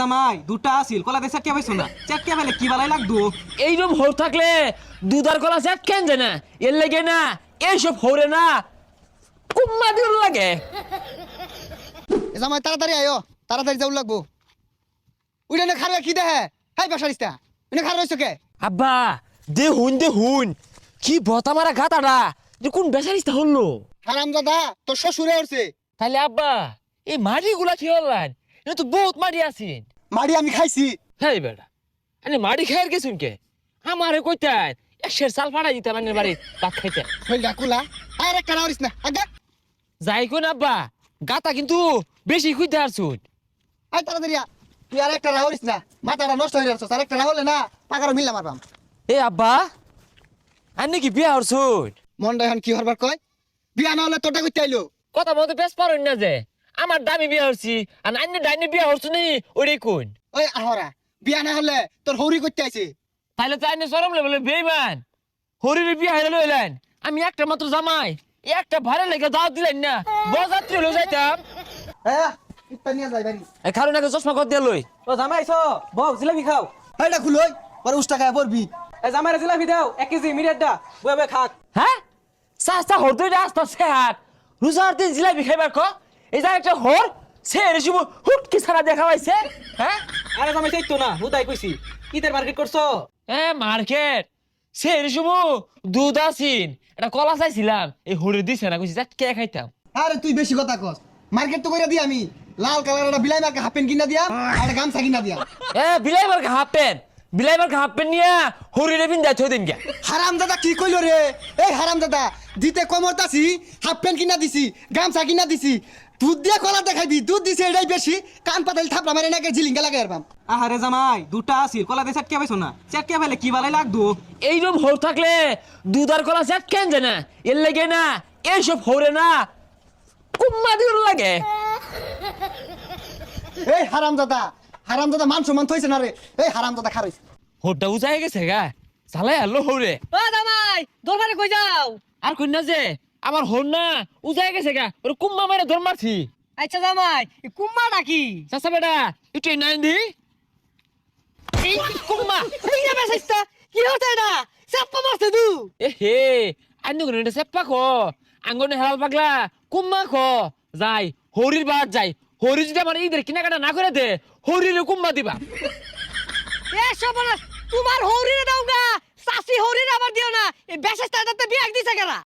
জামাই দুটা আছিল কলা দিয়ে চাটকে পাইছো না চাটকে পাইলে কি বালাই লাগতো এইরকম হর থাকলে দুধার কলা চেট কেন যায় না এর লাগে না এইসব হরে না কুম্মা দিন লাগে জামাই তাড়াতাড়ি আয়ো তাড়াতাড়ি যাও লাগবো উইটা না খারে কি দেহে হাই বাসারিস্তা উনি খারে রইছো কে আব্বা দে হুন কি বতা মারা গাতাটা কোন বেসারিস্তা হলো হারামজাদা তোর শ্বশুরে উঠছে তাহলে আব্বা এই মাটি গুলা কি হলেন এটা তো বহুত মাটি আছেন মাড়ি আমি খাইছি হ্যাঁ বেটা আরে মাটি খাইর গেছুন কে আমারে কইতেন একশের চাল ফাটাই দিতে মানে বাড়ি ভাত খাইতে হইলা কুলা আর একটা রাউরিস না আগা যাই কোন আব্বা গাতা কিন্তু বেশি খুঁজতে আসুন আই তাড়াতাড়ি আ। তুই আর একটা রাউরিস না মাথাটা নষ্ট হয়ে যাচ্ছে আর একটা রাহলে না পাকারও মিললাম মারবাম এ আব্বা আর নাকি বিয়া হরছুন মনটা এখন কি হরবার কয় বিয়া না হলে তোটা করতে আইলো কথা বলতে বেশ পারেন না যে আমার দামি বিয়া হরছি আর অন্য ডাইনে বিয়া হরছু নি ওরে কোন ওই আহরা বিয়া না হলে তোর হৌরি করতে আইছে তাহলে তো আইনে সরম লেবলে বেইমান হরির বিয়া হইলে লইলেন আমি একটা মাত্র জামাই একটা ভাড়া লেগে দাওয়াত দিলেন না বরযাত্রী হলো যাইতাম হ্যাঁ ইত্তা নিয়ে যাই বাড়ি এই কারণ আগে চশমা কর দিয়ে লই ও জামাই আইছো বউ জিলাপি খাও এইটা খুলই পরে উস্তা খায় পড়বি এ জামাইরে জিলাপি দাও 1 কেজি মিরিয়ার দা বয়ে বয়ে খাক হ্যাঁ সাস্তা হর দুই রাস্তা সেহাত রোজার দিন জিলাপি খাইবার ক এই যা একটা হর সে রেসিম হুটকি ছাড়া দেখা পাইছে হ্যাঁ আরে জামাই চাইতো না হুদাই কইছি ঈদের মার্কেট করছো এ মার্কেট সে রেসিম দুধ আসিন এটা কলা চাইছিলাম এই হরে দিছে না কইছি কে খাইতাম আরে তুই বেশি কথা কস মার্কেট তো কইরা দি আমি লাল কালার একটা বিলাই মার্কে হাফ প্যান্ট কিনা দিয়া আর একটা গামছা কিনা দিয়া এ বিলাই মার্কা হাফ প্যান্ট নিয়া হরিরে বিন যাই থই দিন গে হারামজাদা কি কইলো রে এই হারামজাদা দিতে কমরতাছি হাফ প্যান্ট কিনা দিছি গামছা কিনা দিছি দুধ দিয়া কলা দেখাইবি দুধ দিছে এটাই বেশি কান পাতাল থাপড়া মারে নাকি ঝিলিঙ্গা লাগাই আরবাম আহারে জামাই দুটা আছিল কলা দিয়ে চাটকে পাইছো না চাটকে পাইলে কি বালাই লাগতো এইরকম হর থাকলে দুধার কলা চেট কেন যায় না এর লাগে না এইসব হরে না কুম্মা দিন লাগে এই হারামজাদা হারামজাদা মান সম্মান থইছে না রে এই হারামজাদা খারাইছ হরটা উজাই গেছে গা চালাই আলো হরে ও জামাই দরবারে কই যাও আর কই না যে আমার হর না উজাই গেছে গা ওরে কুম্মা মারে ধর মারছি আচ্ছা জামাই কুম্মা নাকি চাচা বেটা একটু নাই দি এই কুম্মা এই না বেসিস্তা কি হচ্ছে এটা চাপ্পা মারছে দু এ হে আইনু কোন এটা সেপ্পা খ আঙ্গনে হেলাল পাগলা কুম্মা খ যাই হরির বাদ যাই হরি যদি আমার ঈদের কেনাকাটা না করে দে হরির কুম্মা দিবা এ সবনা তোমার হৌরিরে দাও গা চাচি হৌরিরে আবার দিও না এই বেসিস্তাটাতে বিয়াক দিছে কেরা